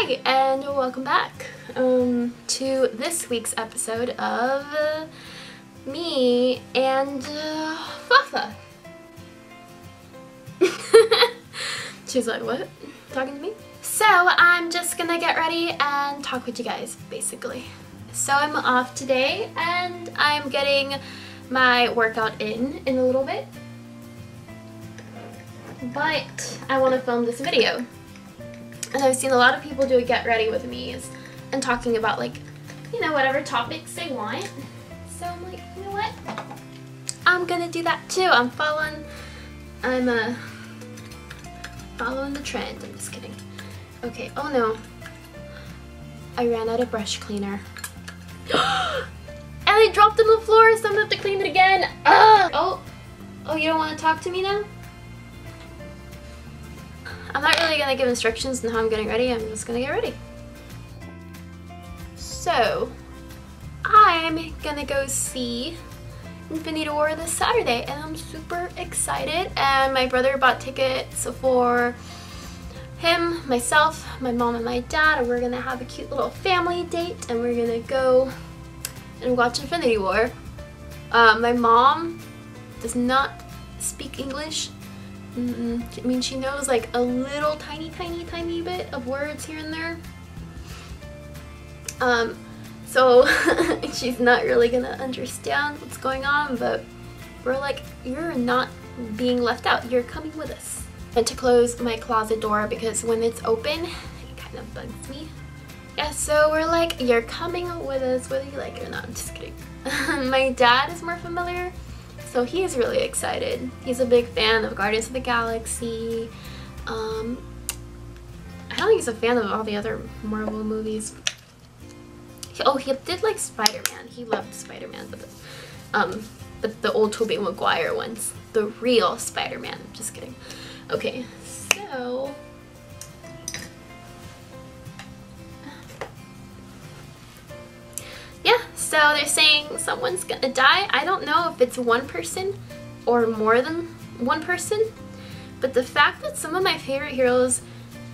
Hi, and welcome back to this week's episode of me and Fafa. She's like, what? Talking to me? So I'm just gonna get ready and talk with you guys, basically. So I'm off today, and I'm getting my workout in a little bit. But I want to film this video. And I've seen a lot of people do a get ready with me's and talking about, like, you know, whatever topics they want. So I'm like, you know what? I'm gonna do that too. I'm following the trend. I'm just kidding. Okay, oh no. I ran out of brush cleaner. And I dropped it on the floor, so I'm gonna have to clean it again. Oh, you don't want to talk to me now? I'm not really gonna give instructions on how I'm getting ready. I'm just gonna get ready. So, I'm gonna go see Infinity War this Saturday, and I'm super excited. And my brother bought tickets for him, myself, my mom, and my dad, and we're gonna have a cute little family date, and we're gonna go and watch Infinity War. My mom does not speak English. I mean, she knows like a little tiny bit of words here and there. So she's not really gonna understand what's going on, but we're like, you're not being left out. You're coming with us. And to close my closet door because when it's open, it kind of bugs me. Yeah, so we're like, you're coming with us whether you like it or not. I'm just kidding. My dad is more familiar. So he's really excited. He's a big fan of Guardians of the Galaxy. I don't think he's a fan of all the other Marvel movies. He did like Spider-Man. He loved Spider-Man, but the old Tobey Maguire ones. The real Spider-Man. Just kidding. Okay, so... yeah, so they're saying someone's gonna die. I don't know if it's one person or more than one person, but the fact that some of my favorite heroes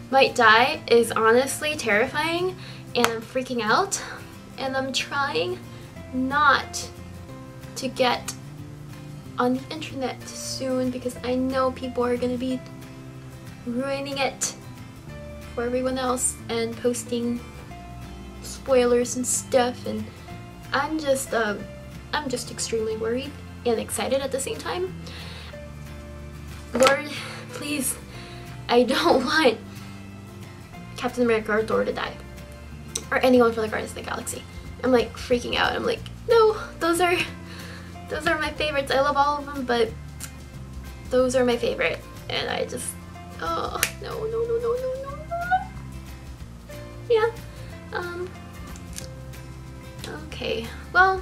might die is honestly terrifying, and I'm freaking out, and I'm trying not to get on the internet soon because I know people are gonna be ruining it for everyone else and posting spoilers and stuff, and I'm just extremely worried and excited at the same time. Lord, please, I don't want Captain America or Thor to die, or anyone for the Guardians of the Galaxy. I'm like freaking out. I'm like, no, those are my favorites. I love all of them, but those are my favorite, and I just, oh no. Yeah. Okay, well,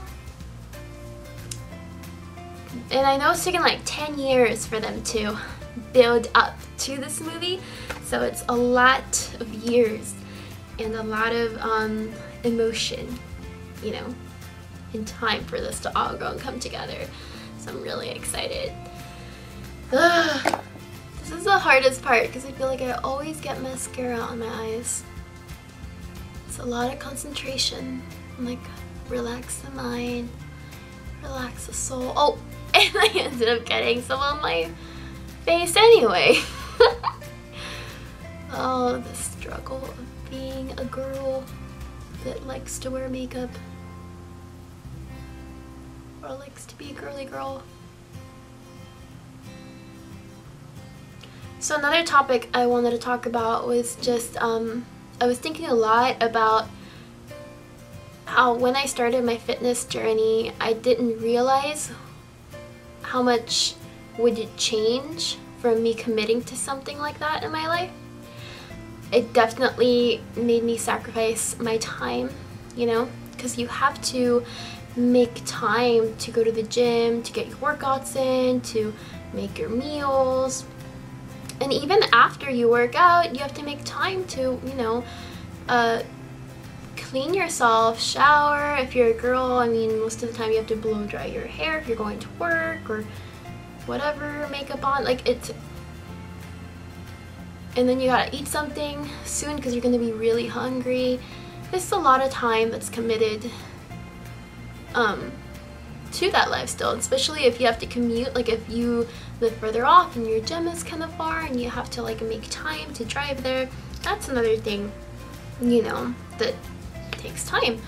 and I know it's taken like 10 years for them to build up to this movie, so it's a lot of years and a lot of emotion, you know, and time for this to all go and come together. So I'm really excited. Ugh. This is the hardest part because I feel like I always get mascara on my eyes. It's a lot of concentration. I'm like, relax the mind, relax the soul. Oh, and I ended up getting some on my face anyway. Oh, the struggle of being a girl that likes to wear makeup or likes to be a girly girl. So another topic I wanted to talk about was just, I was thinking a lot about how when I started my fitness journey, I didn't realize how much would it change from me committing to something like that in my life. It definitely made me sacrifice my time, you know, because you have to make time to go to the gym, to get your workouts in, to make your meals. And even after you work out, you have to make time to, you know, clean yourself, shower. If you're a girl, I mean, most of the time you have to blow dry your hair if you're going to work or whatever, makeup on. Like, it's and then you gotta eat something soon because you're gonna be really hungry. It's a lot of time that's committed to that lifestyle, especially if you have to commute. Like if you live further off and your gym is kind of far and you have to like make time to drive there, that's another thing, you know, that takes time.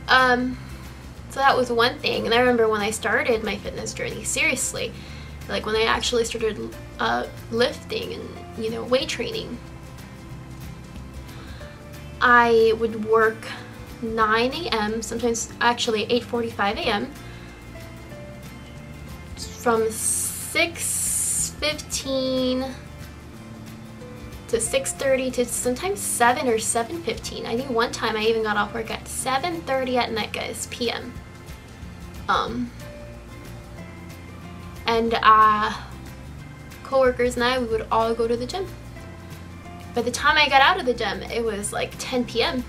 So that was one thing. And I remember when I started my fitness journey, seriously, like when I actually started lifting and, you know, weight training, I would work 9 a.m., sometimes actually 8:45 a.m. from 6:15 to 6:30 to sometimes 7 or 7:15. I think one time I even got off work at 7:30 at night, guys, p.m. And coworkers and I, we would all go to the gym. By the time I got out of the gym, it was like 10 p.m.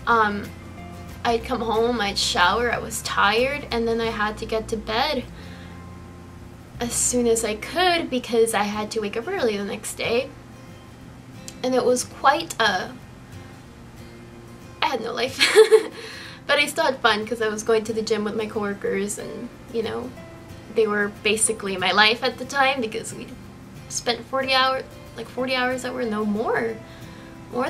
I'd come home, I'd shower, I was tired, and then I had to get to bed as soon as I could because I had to wake up early the next day. And it was quite I had no life. But I still had fun because I was going to the gym with my coworkers, and, you know, they were basically my life at the time because we spent 40 hours at work, no more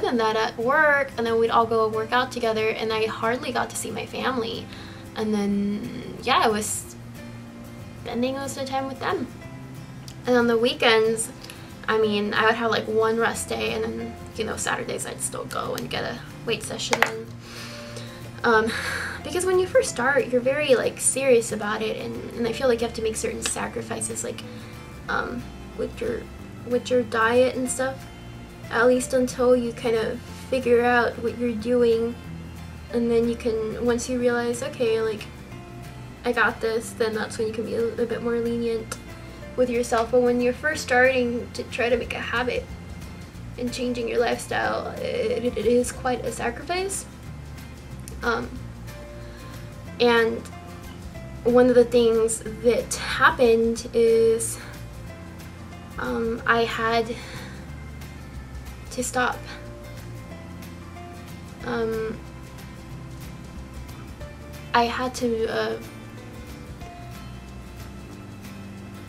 than that at work, and then we'd all go work out together, and I hardly got to see my family. And then, yeah, I was spending most of the time with them. And on the weekends, I mean, I would have like one rest day, and then, you know, Saturdays I'd still go and get a weight session in. Because when you first start, you're very like serious about it, and I feel like you have to make certain sacrifices, like with your diet and stuff, at least until you kind of figure out what you're doing. And then you can, once you realize, okay, like I got this, then that's when you can be a bit more lenient with yourself. But when you're first starting to try to make a habit and changing your lifestyle, it is quite a sacrifice. And one of the things that happened is I had to stop. I had to,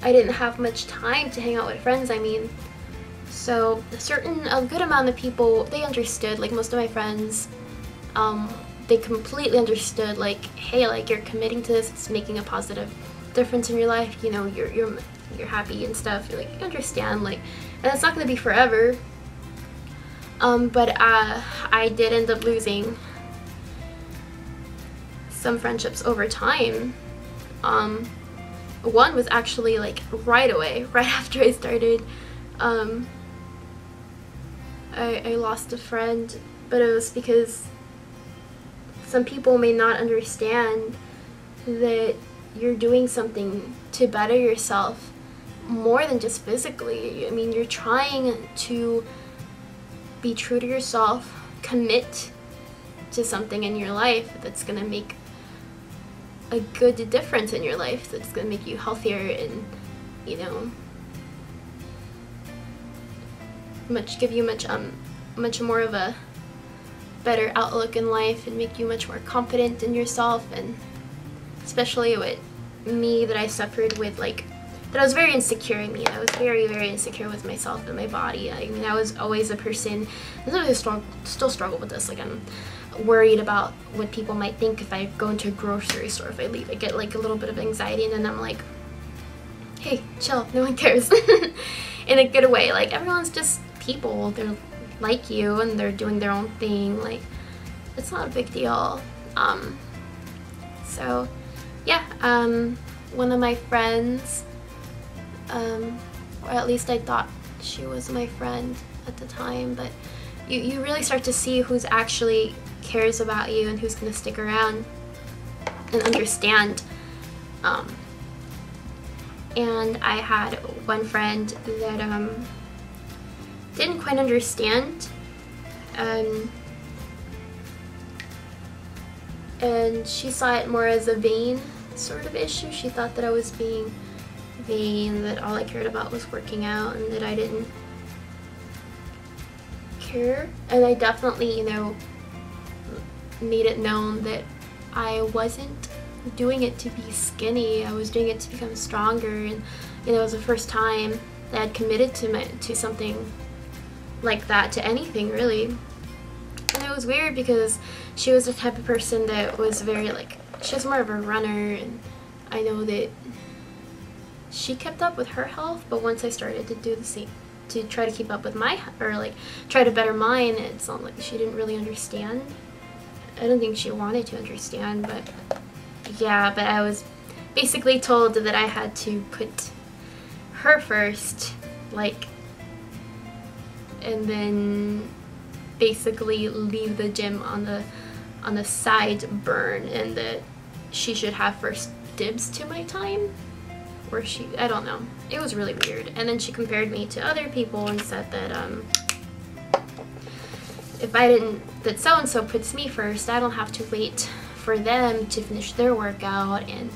I didn't have much time to hang out with friends, I mean. So a good amount of people, they understood, like most of my friends, they completely understood, like, hey, like, you're committing to this, it's making a positive difference in your life, you know, you're happy and stuff, you're like, you understand, like, and it's not going to be forever. But I did end up losing some friendships over time. One was actually like right away, right after I started. I lost a friend, but it was because some people may not understand that you're doing something to better yourself more than just physically. I mean, you're trying to be true to yourself, commit to something in your life that's gonna make a good difference in your life, that's gonna make you healthier and, you know, give you much more of a better outlook in life and make you much more confident in yourself. And especially with me, that I suffered with, like, that I was very insecure. I mean, I was very, very insecure with myself and my body. I mean, I was always a person, I still struggle with this, like, I'm worried about what people might think if I go into a grocery store, if I leave. I get like a little bit of anxiety, and then I'm like, hey, chill, no one cares. In a good way, like, everyone's just people, they're like you and they're doing their own thing, like, it's not a big deal. So yeah, one of my friends, or at least I thought she was my friend at the time, but you really start to see who's actually cares about you and who's gonna stick around and understand. And I had one friend that didn't quite understand, and she saw it more as a vain sort of issue. She thought that I was being vain, that all I cared about was working out, and that I didn't care, and I definitely, you know, made it known that I wasn't doing it to be skinny. I was doing it to become stronger, and you know, it was the first time that I'd committed to something like that, to anything really. And it was weird because she was the type of person that was very like, she was more of a runner, and I know that she kept up with her health, but once I started to do the same, to try to keep up with my, or like try to better mine, it's not like she didn't really understand. I don't think she wanted to understand, but yeah, but I was basically told that I had to put her first, like, and then basically leave the gym on the side burn, and that she should have first dibs to my time, or she, I don't know, it was really weird. And then she compared me to other people and said that if I didn't, that so-and-so puts me first, I don't have to wait for them to finish their workout and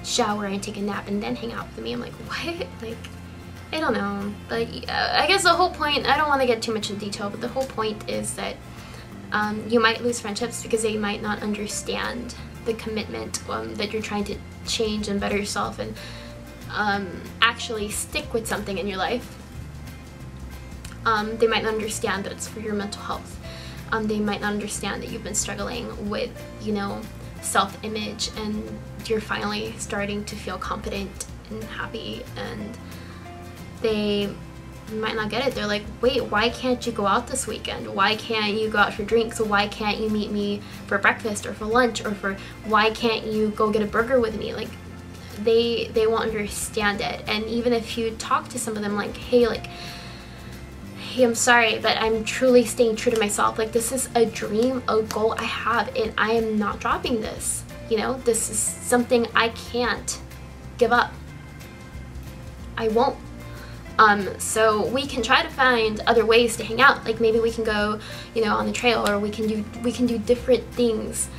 shower and take a nap and then hang out with me. I'm like, what? Like, I don't know. But I guess the whole point, I don't want to get too much in detail, but the whole point is that you might lose friendships because they might not understand the commitment that you're trying to change and better yourself, and actually stick with something in your life. They might not understand that it's for your mental health. They might not understand that you've been struggling with, you know, self-image, and you're finally starting to feel confident and happy, and they might not get it. They're like, wait, why can't you go out this weekend? Why can't you go out for drinks? Why can't you meet me for breakfast or for lunch, or for, why can't you go get a burger with me? Like, they won't understand it. And even if you talk to some of them like, hey, I'm sorry, but I'm truly staying true to myself. Like, this is a dream, a goal I have, and I am not dropping this. You know, this is something I can't give up. I won't. So we can try to find other ways to hang out. Like, maybe we can go, you know, on the trail, or we can do different things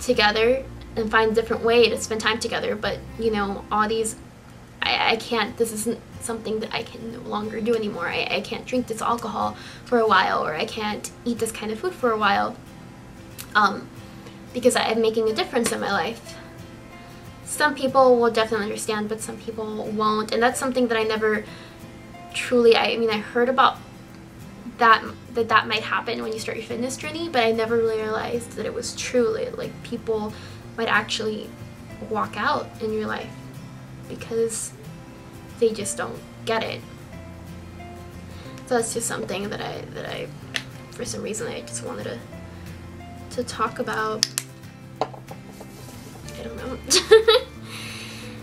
together and find a different way to spend time together. But, you know, all these, I can't, this isn't something that I can no longer do anymore. I can't drink this alcohol for a while, or I can't eat this kind of food for a while, because I'm making a difference in my life. Some people will definitely understand, but some people won't, and that's something that I never truly, I mean, I heard about that might happen when you start your fitness journey, but I never realized that it was truly, like, people might actually walk out in your life because they just don't get it. So that's just something that I for some reason I just wanted to talk about. I don't know.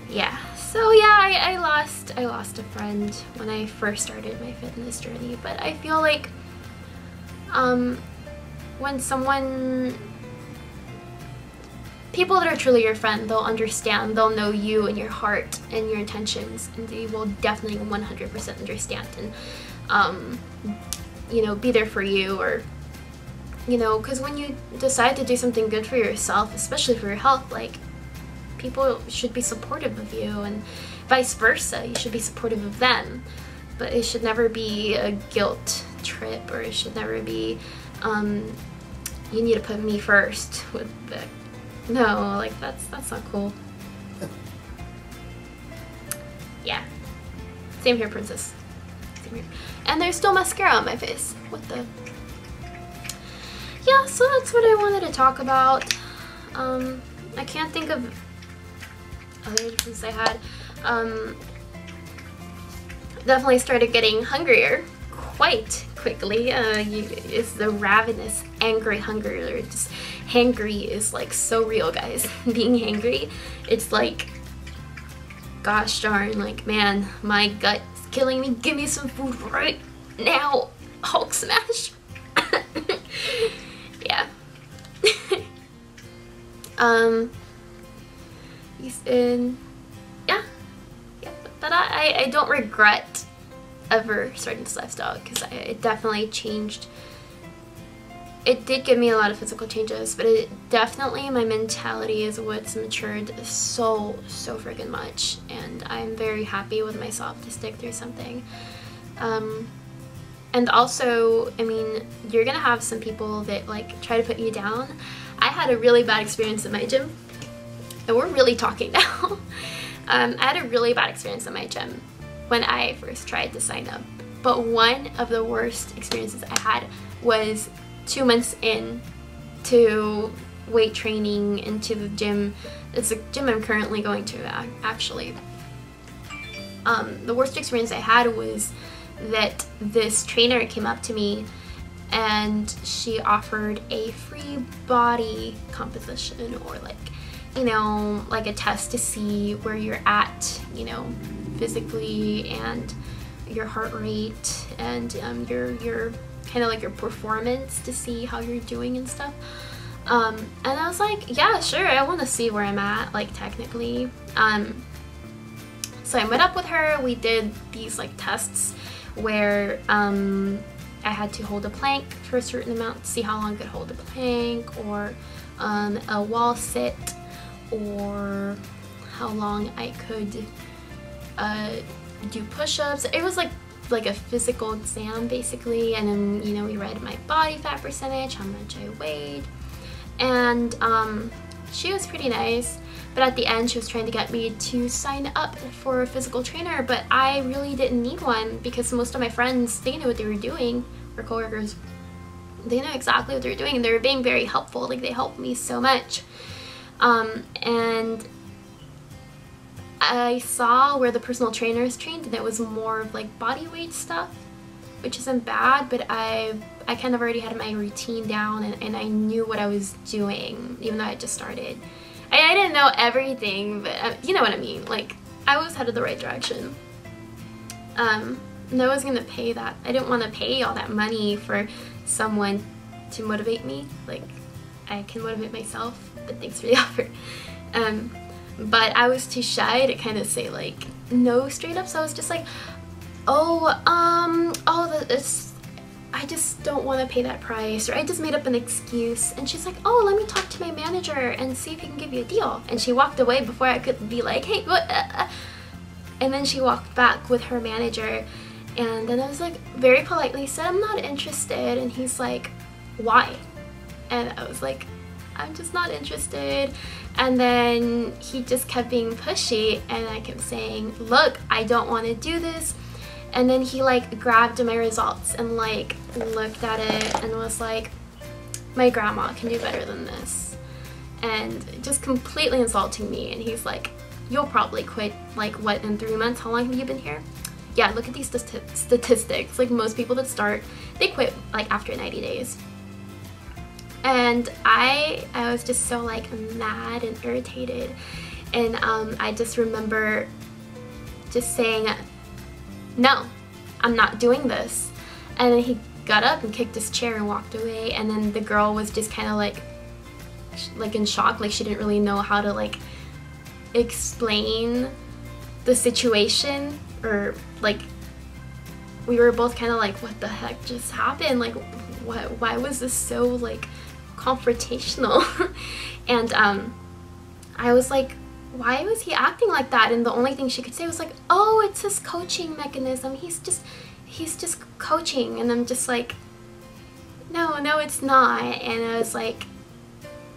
Yeah. So yeah, I lost a friend when I first started my fitness journey, but I feel like when people that are truly your friend, they'll understand, they'll know you and your heart and your intentions, and they will definitely 100% understand and you know, be there for you, or you know, because when you decide to do something good for yourself, especially for your health, like, people should be supportive of you, and vice versa, you should be supportive of them. But it should never be a guilt trip, or it should never be you need to put me first with the, no, like, that's not cool. Yeah, same here, princess, same here. And there's still mascara on my face. What the, yeah, so that's what I wanted to talk about. I can't think of other differences I had. Definitely started getting hungrier quite quickly. It's the ravenous, angry hunger, or just hangry is like so real, guys. Being hangry, it's like, gosh darn, like, man, my gut is killing me. Give me some food right now. Hulk smash. Yeah. Yeah, but I don't regret ever starting this lifestyle, because it definitely changed. It did give me a lot of physical changes, but it definitely, my mentality is what's matured so freaking much, and I'm very happy with myself to stick through something. And also, I mean, you're gonna have some people that like try to put you down. I had a really bad experience at my gym, and we're really talking now. I had a really bad experience at my gym when I first tried to sign up. But one of the worst experiences I had was 2 months in to weight training into the gym. It's the gym I'm currently going to, actually. The worst experience I had was that this trainer came up to me and she offered a free body composition, or like, you know, like a test to see where you're at, you know, physically, and your heart rate, and your kind of like your performance, to see how you're doing and stuff. And I was like, yeah, sure, I want to see where I'm at, like, technically. So I met up with her. We did these like tests where I had to hold a plank for a certain amount to see how long I could hold a plank, or a wall sit, or how long I could do push-ups. It was like a physical exam basically, and then, you know, we read my body fat percentage, how much I weighed, and she was pretty nice. But at the end, she was trying to get me to sign up for a physical trainer, but I really didn't need one because most of my friends, they knew what they were doing, or coworkers, they knew exactly what they were doing, and they were being very helpful. Like, they helped me so much. And I saw where the personal trainers trained, and it was more of like body weight stuff, which isn't bad, but I kind of already had my routine down, and I knew what I was doing, even though I just started. I didn't know everything, but you know what I mean. Like, I was headed the right direction. And I was gonna pay that. I didn't want to pay all that money for someone to motivate me. Like, I can motivate myself, but thanks for the offer. But I was too shy to kind of say like no straight up, so I was just like, I just don't want to pay that price, or I just made up an excuse. And she's like, oh, let me talk to my manager and see if he can give you a deal. And she walked away before I could be like, hey, what? And then she walked back with her manager, and then I was like, very politely said, I'm not interested. And he's like, why? And I was like, I'm just not interested. And then he just kept being pushy, and I kept saying, look, I don't want to do this. And then he like grabbed my results and like looked at it and was like, my grandma can do better than this, and just completely insulting me. And he's like, you'll probably quit, like, what, in 3 months? How long have you been here? Yeah, look at these statistics. Like, most people that start, they quit like after 90 days. And I was just so like mad and irritated, and I just remember just saying, no, I'm not doing this. And then he got up and kicked his chair and walked away, and then the girl was just kind of like in shock, like she didn't really know how to like explain the situation, or like we were both kind of like, what the heck just happened? Like, why was this so like confrontational? And I was like, why was he acting like that? And the only thing she could say was like, oh, it's his coaching mechanism, he's just coaching. And I'm just like, no, it's not. And I was like,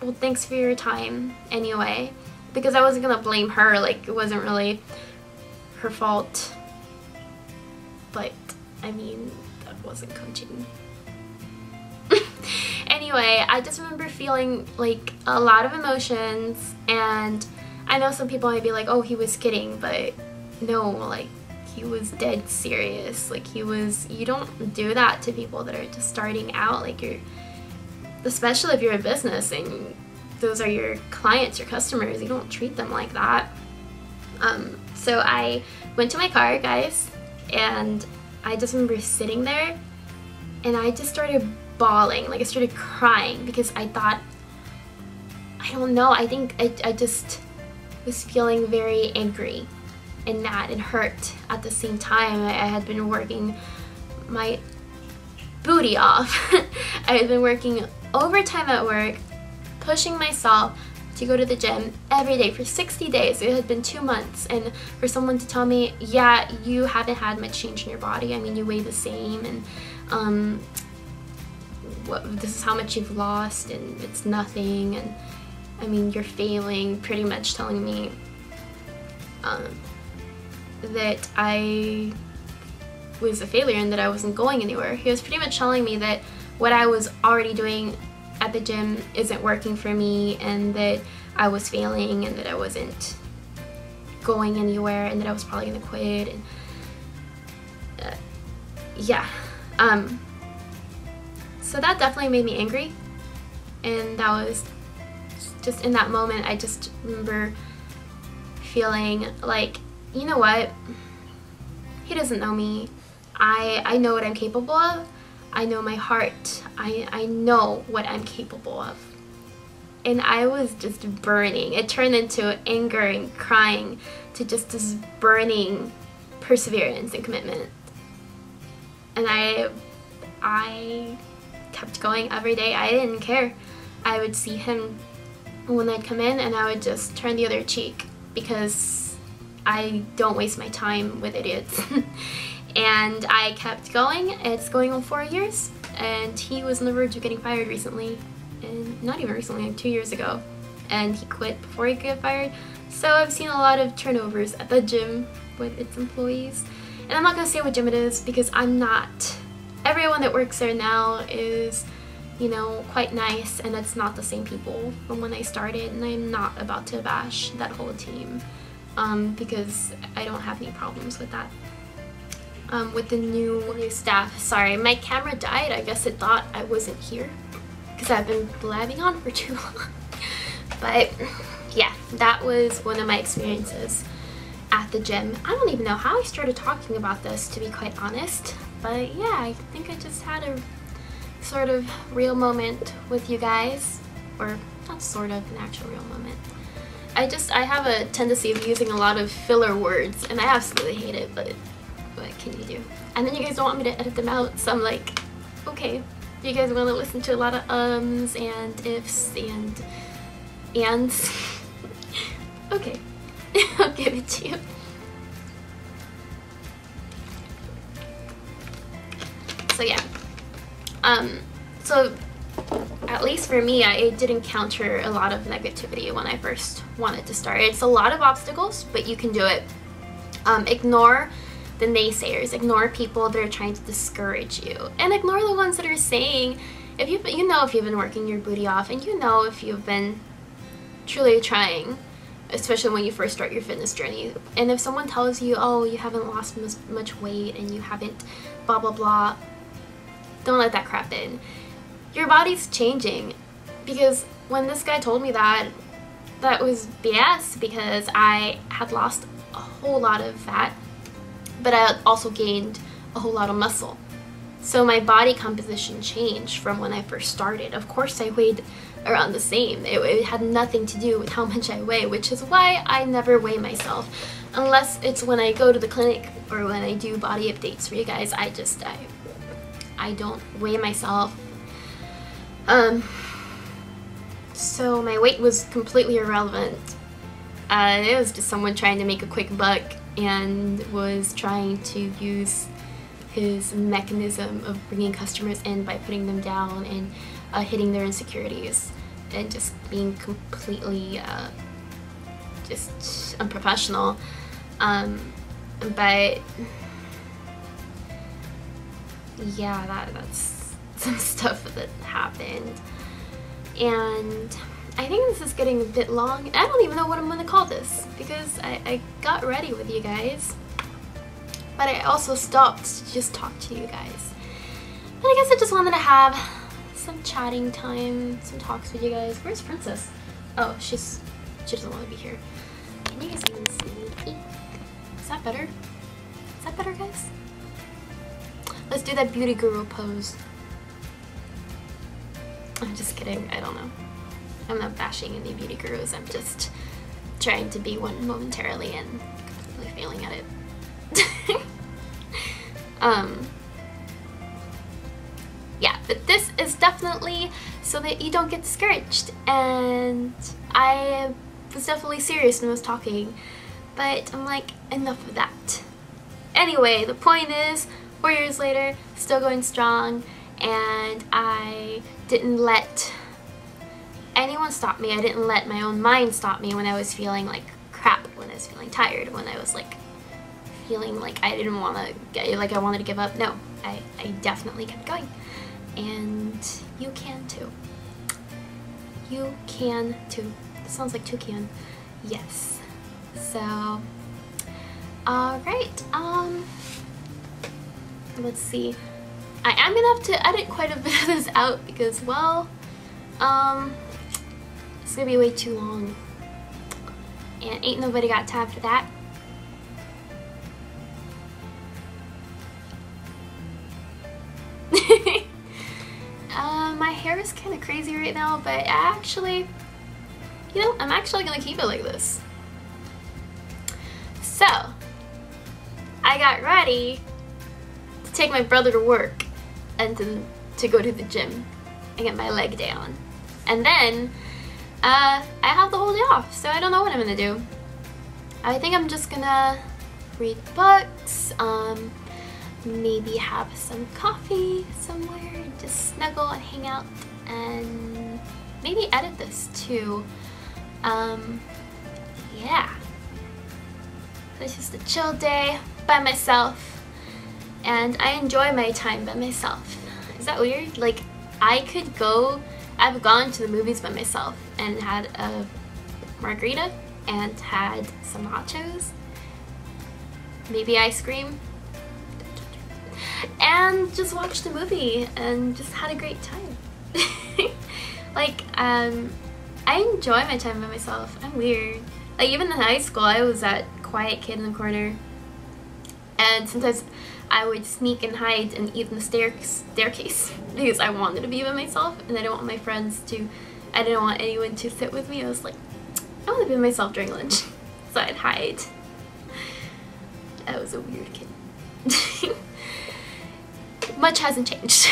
well, thanks for your time anyway, because I wasn't gonna blame her. Like, it wasn't really her fault, but I mean, that wasn't coaching. Anyway, I just remember feeling like a lot of emotions, and I know some people might be like, oh, he was kidding, but no, like, he was dead serious. Like, you don't do that to people that are just starting out. Like, especially if you're a business and those are your clients, your customers, you don't treat them like that. So I went to my car, guys, and I just remember sitting there, and I just started bawling. Like, I started crying because I thought, I don't know, I think I just was feeling very angry and mad and hurt at the same time. I had been working my booty off. I had been working overtime at work, pushing myself to go to the gym every day for 60 days. It had been 2 months, and for someone to tell me, yeah, you haven't had much change in your body. I mean, you weigh the same, and this is how much you've lost and it's nothing, and I mean you're failing, pretty much telling me that I was a failure and that I wasn't going anywhere. He was pretty much telling me that what I was already doing at the gym isn't working for me, and that I was failing, and that I wasn't going anywhere, and that I was probably gonna quit. And yeah, so that definitely made me angry, and that was just in that moment. I just remember feeling like, you know what, he doesn't know me. I know what I'm capable of. I know my heart. I know what I'm capable of. And I was just burning. It turned into anger and crying to just this burning perseverance and commitment. And I kept going every day. I didn't care. I would see him when I'd come in and I would just turn the other cheek, because I don't waste my time with idiots. And I kept going. It's going on 4 years, and he was on the verge of getting fired recently, and not even recently, like 2 years ago, and he quit before he could get fired. So I've seen a lot of turnovers at the gym with its employees, and I'm not gonna say what gym it is because I'm not. Everyone that works there now is, you know, quite nice, and it's not the same people from when I started, and I'm not about to bash that whole team because I don't have any problems with that. With the new staff. Sorry, my camera died. I guess it thought I wasn't here because I've been blabbing on for too long. But yeah, that was one of my experiences at the gym. I don't even know how I started talking about this, to be quite honest. But yeah, I think I just had a sort of real moment with you guys. Or not sort of, an actual real moment. I have a tendency of using a lot of filler words, and I absolutely hate it, but what can you do? And then you guys don't want me to edit them out, so I'm like, okay, you guys want to listen to a lot of ums and ifs and ands. Okay, I'll give it to you. So yeah, so at least for me, I did encounter a lot of negativity when I first wanted to start. It's a lot of obstacles, but you can do it. Ignore the naysayers, ignore people that are trying to discourage you, and ignore the ones that are saying, if you've been working your booty off, and you know if you've been truly trying, especially when you first start your fitness journey, and if someone tells you, oh, you haven't lost much weight and you haven't blah blah blah, don't let that crap in. Your body's changing, because when this guy told me that was BS, because I had lost a whole lot of fat, but I also gained a whole lot of muscle. So my body composition changed from when I first started. Of course I weighed around the same. It had nothing to do with how much I weigh, which is why I never weigh myself. Unless it's when I go to the clinic or when I do body updates for you guys. I don't weigh myself. So my weight was completely irrelevant. It was just someone trying to make a quick buck and was trying to use his mechanism of bringing customers in by putting them down and hitting their insecurities and just being completely just unprofessional. But yeah, that's some stuff that happened, and I think this is getting a bit long. I don't even know what I'm going to call this, because I got ready with you guys, but I also stopped to just talk to you guys. And I guess I just wanted to have some chatting time, some talks with you guys. Where's Princess? Oh, she doesn't want to be here. Can you guys even see me? Is that better? Is that better, guys? Let's do that beauty guru pose. I'm just kidding. I don't know. I'm not bashing any beauty gurus. I'm just trying to be one momentarily and completely failing at it. Yeah, but this is definitely so that you don't get discouraged, and I was definitely serious when I was talking, but I'm like, enough of that. Anyway, the point is, 4 years later, still going strong, and I didn't let anyone stop me. I didn't let my own mind stop me when I was feeling like crap, when I was feeling tired, when I was like feeling like I didn't want to, like I wanted to give up. No, I definitely kept going. And you can too. You can too. Sounds like toucan. Yes. So, alright, let's see. I am gonna have to edit quite a bit of this out because, well, it's gonna be way too long. And ain't nobody got time for that. My hair is kind of crazy right now, but actually, you know, I'm actually gonna keep it like this. So, I got ready to take my brother to work and to go to the gym and get my leg down. And then, I have the whole day off, so I don't know what I'm gonna do. I think I'm just gonna read books, maybe have some coffee somewhere, just snuggle and hang out, and maybe edit this too. Yeah. It's just a chill day by myself, and I enjoy my time by myself. Is that weird? Like, I've gone to the movies by myself and had a margarita and had some nachos, maybe ice cream, and just watched a movie and just had a great time. Like, I enjoy my time by myself. I'm weird. Like, even in high school, I was that quiet kid in the corner, and sometimes I would sneak and hide and eat in the staircase because I wanted to be by myself, and I didn't want my friends to, I didn't want anyone to sit with me. I was like, I want to be by myself during lunch, so I'd hide. I was a weird kid. Much hasn't changed.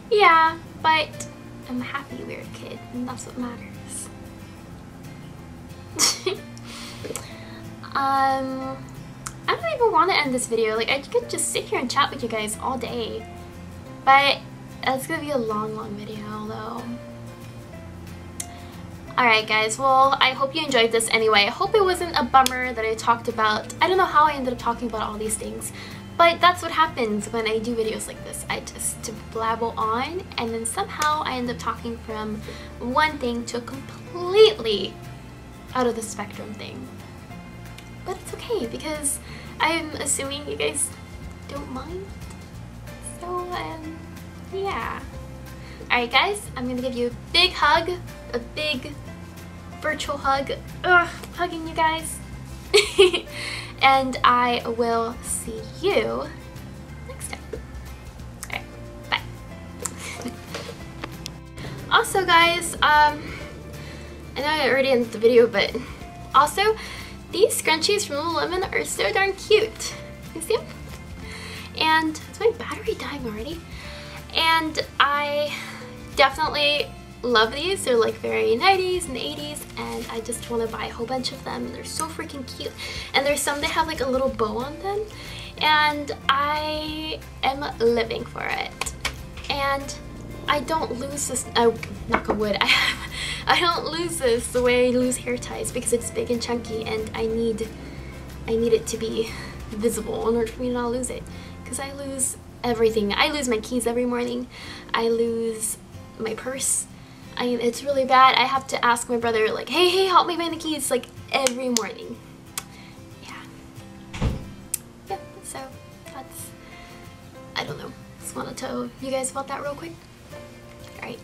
Yeah, but I'm a happy weird kid, and that's what matters. I don't even want to end this video. Like, I could just sit here and chat with you guys all day, but it's gonna be a long video though. Alright guys, well, I hope you enjoyed this anyway. I hope it wasn't a bummer that I talked about, I don't know how I ended up talking about all these things, but that's what happens when I do videos like this. I just blabble on, and then somehow I end up talking from one thing to a completely out of the spectrum thing. But it's okay, because I'm assuming you guys don't mind. So, yeah. Alright guys, I'm gonna give you a big hug, a big virtual hug. Ugh, hugging you guys. And I will see you next time. Alright, bye. Also guys, I know I already ended the video, but also, these scrunchies from Lululemon are so darn cute. You see them? And is my battery dying already? And I definitely love these. They're like very 90s and 80s, and I just want to buy a whole bunch of them. They're so freaking cute. And there's some that have like a little bow on them, and I am living for it. And I don't lose this, knock on wood, I don't lose this the way I lose hair ties, because it's big and chunky, and I need it to be visible in order for me to not lose it, because I lose everything. I lose my keys every morning. I lose my purse. It's really bad. I have to ask my brother, like, hey, help me find the keys, like, every morning. Yeah, so that's, I don't know. Just want to tell you guys about that real quick. Alright.